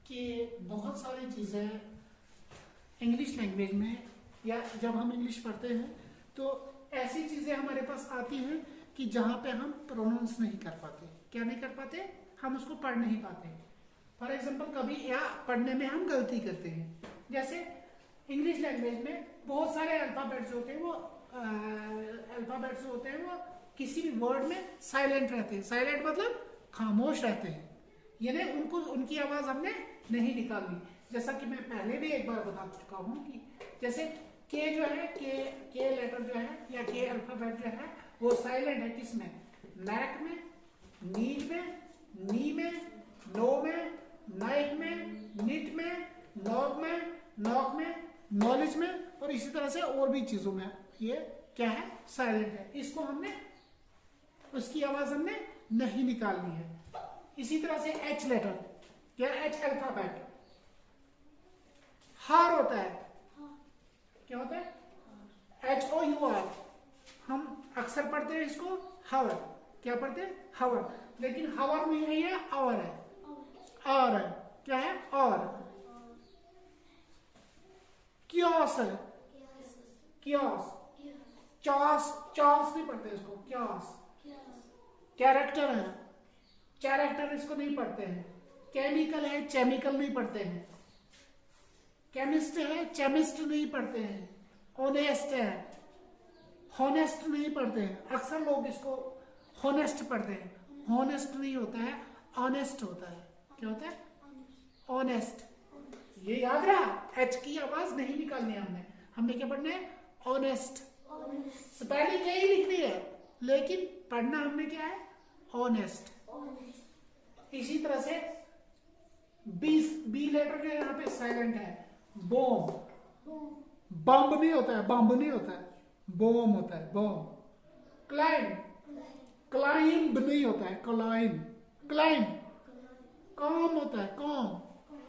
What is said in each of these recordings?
कि बहुत सारी चीज़ें इंग्लिश लैंग्वेज में या जब हम इंग्लिश पढ़ते हैं तो ऐसी चीज़ें हमारे पास आती हैं कि जहाँ पे हम प्रोनाउंस नहीं कर पाते। क्या नहीं कर पाते? हम उसको पढ़ नहीं पाते। फॉर एग्जाम्पल कभी या पढ़ने में हम गलती करते हैं। जैसे इंग्लिश लैंग्वेज में बहुत सारे अल्फ़ाबेट्स होते हैं, वो अल्फ़ाबेट्स होते हैं वो किसी भी वर्ड में साइलेंट रहते हैं। साइलेंट मतलब खामोश रहते हैं, यानी उनको उनकी आवाज़ हमने नहीं निकालनी। जैसा कि मैं पहले भी एक बार बता चुका हूँ कि जैसे के जो है, के लेटर जो है या के अल्फ़ाबेट जो है वो साइलेंट है। किसमें? नैक में, नीड में, नी में, नो में, नाइट में, निट में, नॉग में, नॉक में, नॉलेज में और इसी तरह से और भी चीजों में ये क्या है? साइलेंट है। इसको हमने उसकी आवाज हमने नहीं निकालनी है। इसी तरह से एच लेटर या एच अल्फाबेट हार होता है। क्या होता है? HOUR। हम अक्सर पढ़ते हैं इसको हावर। क्या पढ़ते हैं? हावर। लेकिन हावर नहीं है, ये आवर है। और है क्या है? और क्योस है। क्योस। चॉस, चॉस नहीं पढ़ते इसको, क्योस। कैरेक्टर है, कैरेक्टर इसको नहीं पढ़ते हैं। केमिकल है, केमिकल नहीं पढ़ते हैं। केमिस्ट है, केमिस्ट नहीं पढ़ते हैं। ऑनेस्ट है, हॉनेस्ट नहीं पढ़ते हैं। अक्सर लोग इसको हॉनेस्ट पढ़ते हैं। हॉनेस्ट नहीं होता है, ऑनेस्ट होता है। क्या होता है? ऑनेस्ट। ये याद रहा, एच की आवाज नहीं निकालनी है हमने। हमने क्या पढ़ना है? ऑनेस्ट। स्पेलिंग यही लिखनी है लेकिन पढ़ना हमने क्या है? ऑनेस्ट। इसी तरह से बी लेटर जो यहाँ पे साइलेंट है। बॉम्ब। बम्ब नहीं होता है, बम्ब नहीं होता है, बॉम्ब होता है, बॉम्ब। क्लाइंब। क्लाइंब नहीं होता है, क्लाइंब। क्लाइंब। कॉम होता है, कॉम।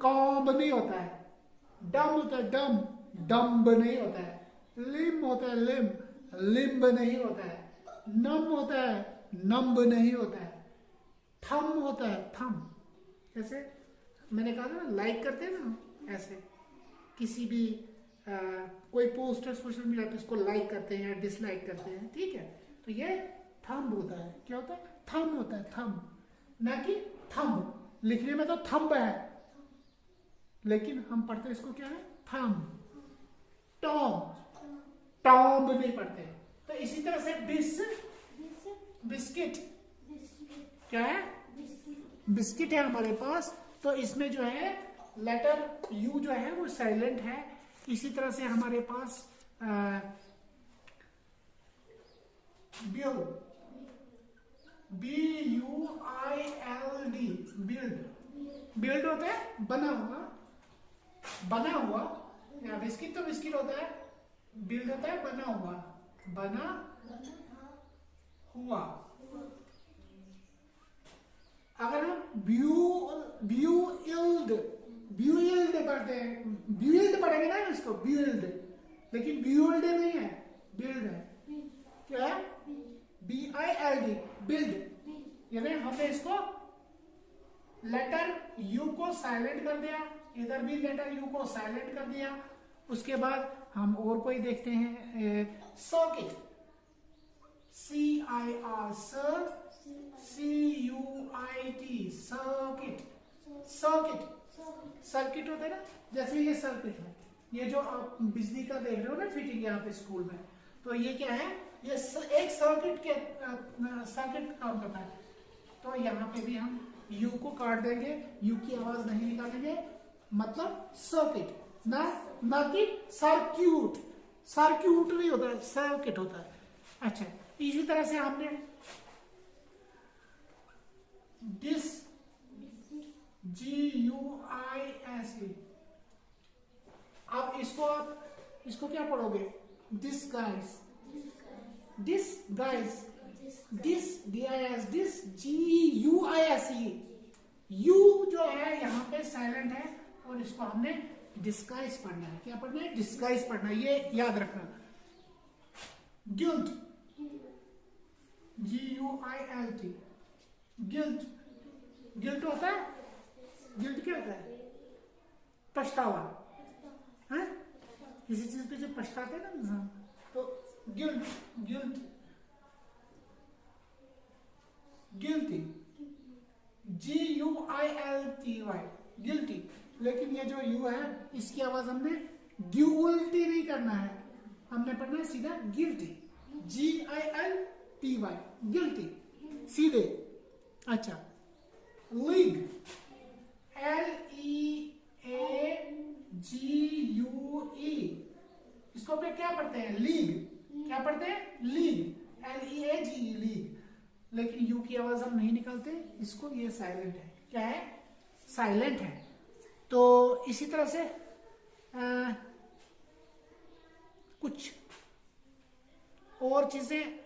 कॉम्ब नहीं होता है। डम होता है, डम। डम्ब नहीं होता है। लिम होता है, लिम। लिम्ब नहीं होता है। नम होता है, नम्ब नहीं होता है। थम होता है, थम। जैसे मैंने कहा था ना, लाइक करते हैं ना, ऐसे किसी भी कोई पोस्टर सोशल मीडिया पे इसको लाइक करते हैं या डिसलाइक करते हैं, ठीक है? तो ये थंब होता है। क्या होता है? थंब होता है, थंब, ना कि थंब। लिखने में तो थंब है लेकिन हम पढ़ते इसको क्या है? थंब। टॉम। टॉम्ब नहीं पढ़ते। तो इसी तरह से बिस्किट। क्या है? बिस्किट है हमारे पास। तो इसमें जो है लेटर यू जो है वो साइलेंट है। इसी तरह से हमारे पास बिल्ड, BUILD, बिल्ड। बिल्ड होता है बना हुआ, बना हुआ। या बिस्किट तो बिस्किट होता है, बिल्ड होता है बना हुआ, बना हुआ। अगर हम ब्यूइल्ड पढ़ते हैं, ब्यूइल्ड पढ़ेंगे ना इसको, ब्यूइल्ड, लेकिन ब्यूइल्ड नहीं है, बिल्ड है। क्या है? BILD, build. यानी हमने इसको लेटर यू को साइलेंट कर दिया, इधर भी लेटर यू को साइलेंट कर दिया। उसके बाद हम और कोई देखते हैं, circuit. CIR, CUIT, circuit. Circuit. Circuit होता है ना, जैसे ये सर्किट है, ये जो आप बिजली का देख रहे हो ना फिटिंग यहाँ पे स्कूल में, तो ये क्या है? ये एक सर्किट के सर्किट काम करता है। तो यहाँ पे भी हम यू को काट देंगे, यू की आवाज नहीं निकालेंगे, मतलब सर्किट, ना कि सर्क्यूट। सर्क्यूट नहीं होता है, सर्किट होता है। अच्छा, इसी तरह से हमने डिस, GUISE। अब इसको क्या पढ़ोगे? Disguise. Disguise, DIS, dis, GUISE। U जो है यहाँ पे साइलेंट है और इसको हमने डिस्गाइज पढ़ना है। क्या पढ़ना है? डिस्गाइज पढ़ना है, ये याद रखना। Guilt, GUILT, guilt. गिल्ट होता है, गिल्ट क्या होता है? पछतावा है, किसी चीज पे जब पछताते हैं ना इंसान, तो guilt, guilt, guilty, GUILTY, guilty. लेकिन ये जो यू है इसकी आवाज हमने गिल्टी नहीं करना है, हमने पढ़ना है सीधा गिल्टी, GILTY, गिल्टी, सीधे। अच्छा, लीग, LEAGUE, इसको पे क्या पढ़ते हैं? लीग। क्या पढ़ते हैं? League, LEAGE, league. लेकिन यू की आवाज हम नहीं निकालते इसको, ये साइलेंट है। क्या है? साइलेंट है। तो इसी तरह से कुछ और चीजें,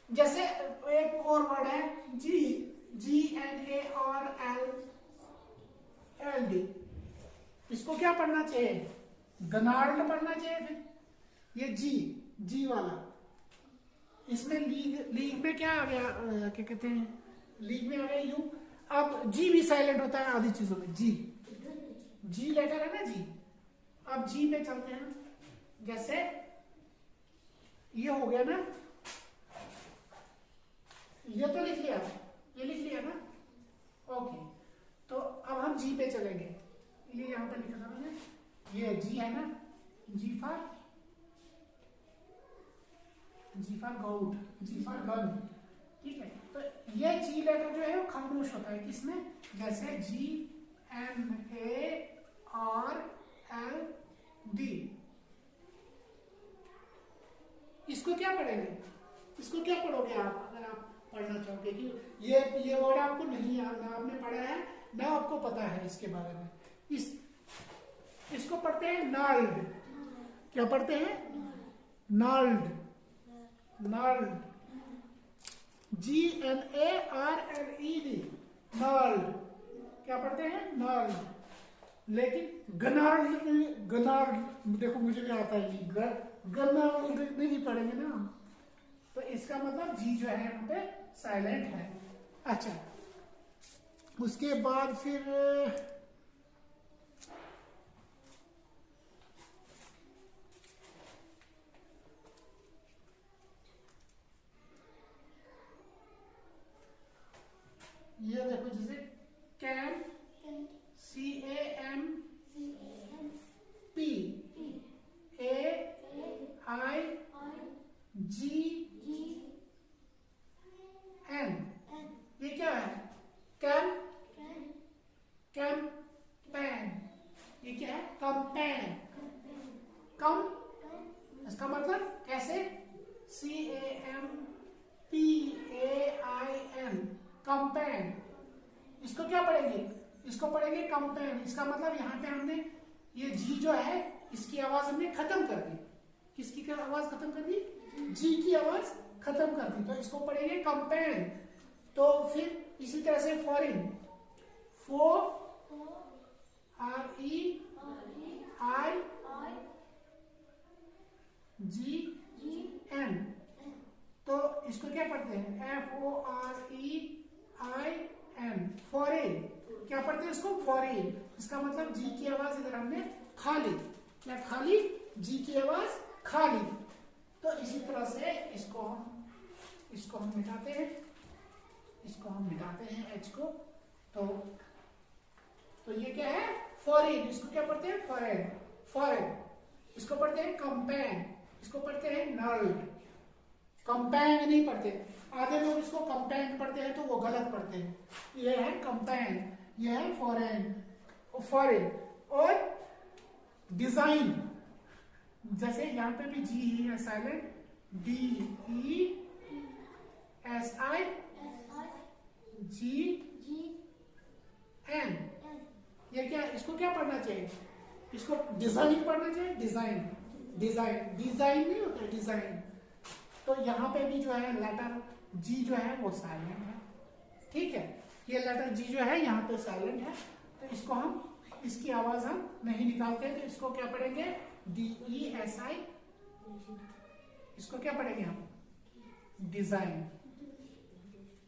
जैसे एक और वर्ड है GNARLD, इसको क्या पढ़ना चाहिए? गनार्ड पढ़ना चाहिए। फिर ये जी वाला, इसमें लीग में क्या आ गया, क्या कहते हैं, लीग में आ गया यू। अब जी भी साइलेंट होता है आधी चीजों में, जी लेटर है ना जी। अब जी में चलते हैं, जैसे ये हो गया ना, ये तो लिख लिया, ये लिख लिया ना, ओके। तो अब हम जी पे चलेंगे, ये यहां पे लिखा था मैंने, ये जी है ना, G for goat, G for gun, ठीक है। तो ये जी लेटर जो है वो खामोश होता है, किसमें? जैसे GNARLD, इसको क्या पढ़ेंगे? इसको क्या पढ़ोगे आप अगर आप पढ़ना चाहोगे? कि ये वर्ड आपको नहीं याद, ना आपने पढ़ा है ना आपको पता है इसके बारे में। इसको पढ़ते हैं नाल्ड। क्या पढ़ते हैं? नाल्ड, नाल्ड, GNARLED, नाल्ड। क्या पढ़ते हैं? नाल्ड। लेकिन गनार्ड देखो मुझे भी आता है, गनार्ड नहीं पढ़ेंगे ना, तो इसका मतलब जी जो है यहाँ पे साइलेंट है। अच्छा, उसके बाद फिर ये देखो, जैसे कैम, CAMP, AIGN, ये क्या है? कैंपेन, ये क्या है? कंपेन, कम, इसका मतलब कैसे? CAMPAIN, campaign. इसको क्या पढ़ेंगे? इसको पढ़ेंगे कंपेन। इसका मतलब यहाँ पे हमने ये जी जो है इसकी आवाज हमने खत्म कर दी। किसकी क्या आवाज खत्म कर दी? जी की आवाज खत्म कर दी, तो इसको पढ़ेंगे कंपेन। तो फिर इसी तरह से फॉरेन, FOREIGN, तो इसको क्या पढ़ते हैं? FOREIN, foreign. क्या पढ़ते हैं इसको? फॉरेन। इसका मतलब जी की आवाज इधर हमने खा ली। क्या खा ली? जी की आवाज खा ली। तो इसी तरह से इसको हम मिटाते हैं, एच को। तो ये क्या है? फॉरेन। इसको क्या पढ़ते हैं? फॉरेन। इसको पढ़ते हैं कंपेन, इसको पढ़ते हैं नर्ल्ड। कंपेन नहीं पढ़ते, आधे लोग इसको कंपेन पढ़ते हैं तो वो गलत पढ़ते हैं। ये है कंपेन, ये है फॉरेन। और डिजाइन, जैसे यहाँ पे भी जी ही है साइलेंट, DESIGN, ये क्या? इसको क्या पढ़ना चाहिए? इसको डिजाइन पढ़ना चाहिए। डिजाइन नहीं होता, डिजाइन। तो यहाँ पे भी जो है लेटर जी जो है वो साइलेंट है, ठीक है। ये लेटर जी जो है यहाँ पे साइलेंट है, तो इसको हम, इसकी आवाज हम नहीं निकालते, तो इसको क्या पढ़ेंगे? DESI, इसको क्या पढ़ेंगे हम?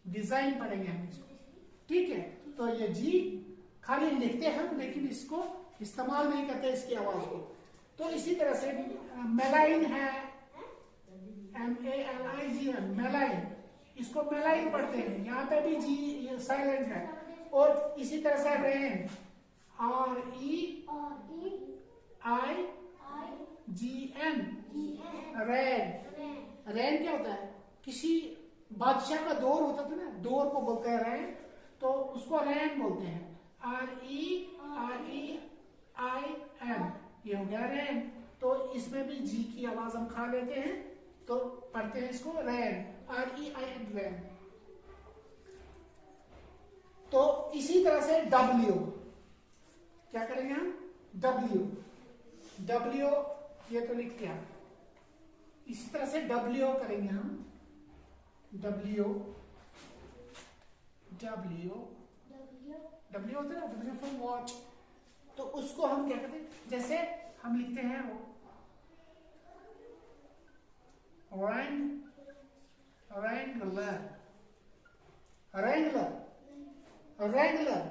डिजाइन पढ़ेंगे हम इसको, ठीक है। तो ये जी खाली लिखते हैं लेकिन इसको इस्तेमाल नहीं करते इसकी आवाज को। तो इसी तरह से मेलाइन है, MALIGN, मेलाइन, इसको मेलाइन पढ़ते हैं, यहाँ पे भी जी साइलेंट है। और इसी तरह से रेन, REIGN, रेन। रेन क्या होता है? किसी बादशाह का दौर होता था ना, दौर को बोलते हैं रेन, तो उसको रेन बोलते हैं। REIN, ये हो गया रेन। तो इसमें भी जी की आवाज हम खा लेते हैं, तो पढ़ते हैं इसको रेन, REIN, रेन। तो इसी तरह से W, क्या करेंगे हम? W, ये तो लिख दिया। इसी तरह से W करेंगे हम, W होता है, W फॉर वॉच। तो उसको हम क्या करते हैं? जैसे हम लिखते हैं वो रेंगुलर।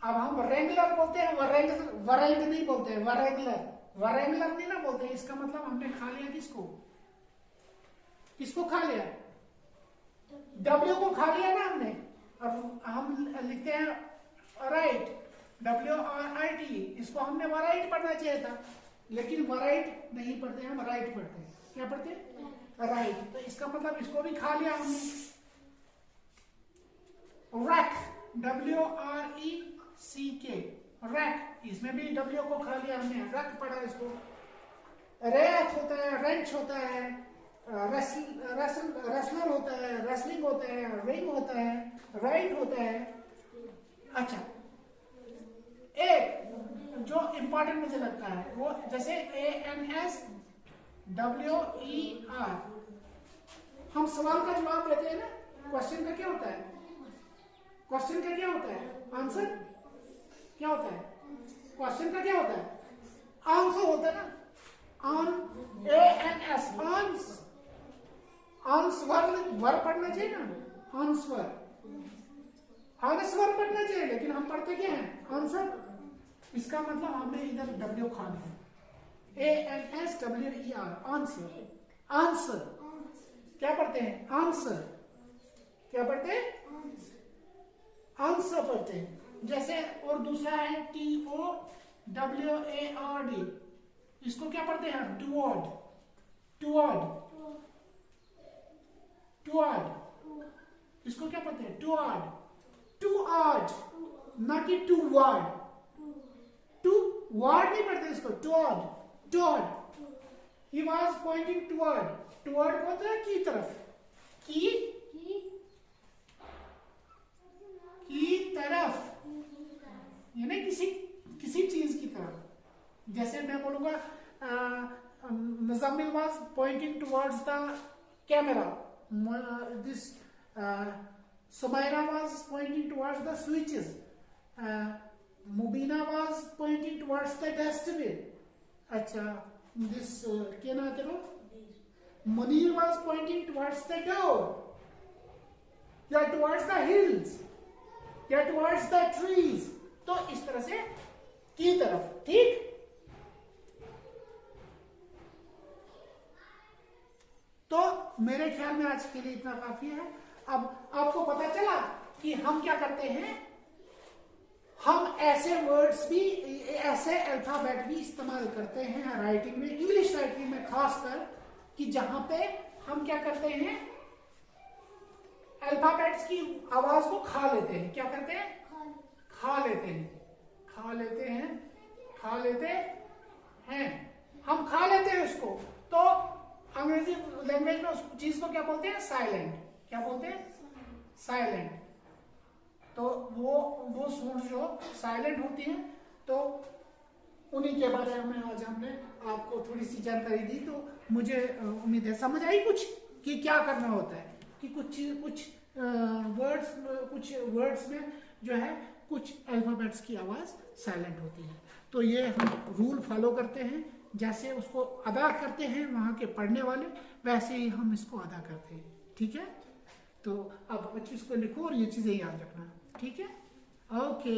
अब हम रेंगुलर बोलते हैं, वरेंग नहीं बोलते हैं, वरेंगुलर नहीं ना बोलते हैं। इसका मतलब हमने खा लिया किसको खा लिया? W को खा लिया ना हमने। अब हम लिखते हैं राइट, WRIT, इसको हमने वराइट पढ़ना चाहिए था, लेकिन वराइट नहीं पढ़ते, हम राइट पढ़ते हैं। क्या पढ़ते हैं? राइट। तो इसका मतलब इसको भी खा लिया हमने। रैक, WRECK, रैक, इसमें भी W को खा लिया हमने, रैक पढ़ा इसको। रेथ होता है, रेंच होता है, रेसलर होता है, रेसलिंग होता है, रिंग होता है, राइट होता है। अच्छा, एक जो इंपॉर्टेंट मुझे लगता है वो जैसे ANSWER, हम सवाल का जवाब देते हैं ना, क्वेश्चन का क्या होता है? क्वेश्चन का क्या होता है? आंसर क्या होता है? क्वेश्चन का क्या होता है? आंसर होता है ना। आंसर वर पढ़ना चाहिए ना, आंसर पढ़ना चाहिए, लेकिन हम पढ़ते क्या है? आंसर। इसका मतलब हमने इधर W खा लिया, ANSWER, आंसर। क्या पढ़ते हैं? आंसर। क्या पढ़ते हैं? आंसर पढ़ते हैं। जैसे और दूसरा है TOWARD, इसको क्या पढ़ते हैं? टुवर्ड। इसको क्या पढ़ते हैं? टुवर्ड, ना कि टू वर्ड नहीं पढ़ते इसको, toward. He was pointing toward होता है की तरफ, की तरफ, यानी किसी चीज की तरफ। जैसे मैं बोलूंगा Muzammil was pointing towards the camera, this Sumaira was pointing towards the switches, Mubina was pointing towards the dustbin. अच्छा, this क्या नाम है? Munir was pointing towards the door, या towards the hills, या towards the trees। तो इस तरह से की तरफ, ठीक। तो मेरे ख्याल में आज के लिए इतना काफी है। अब आपको पता चला कि हम क्या करते हैं, हम ऐसे वर्ड्स भी, ऐसे अल्फाबेट भी इस्तेमाल करते हैं राइटिंग में, इंग्लिश राइटिंग में खासकर, कि जहां पे हम क्या करते हैं, अल्फाबेट्स की आवाज को खा लेते हैं। क्या करते हैं? खा लेते हैं, हम खा लेते हैं उसको। तो अंग्रेजी लैंग्वेज में उस चीज को क्या बोलते हैं? साइलेंट। क्या बोलते हैं? साइलेंट। तो वो साउंड जो साइलेंट होती हैं, तो उन्हीं के बारे में आज हमने आपको थोड़ी सी जानकारी दी। तो मुझे उम्मीद है समझ आई कुछ, कि क्या करना होता है, कि कुछ वर्ड्स में जो है कुछ अल्फाबेट्स की आवाज साइलेंट होती है। तो ये हम रूल फॉलो करते हैं, जैसे उसको अदा करते हैं वहां के पढ़ने वाले, वैसे ही हम इसको अदा करते हैं। ठीक है, तो अब बच्चे इसको लिखो और ये चीजें याद रखना। ठीक है। ओके।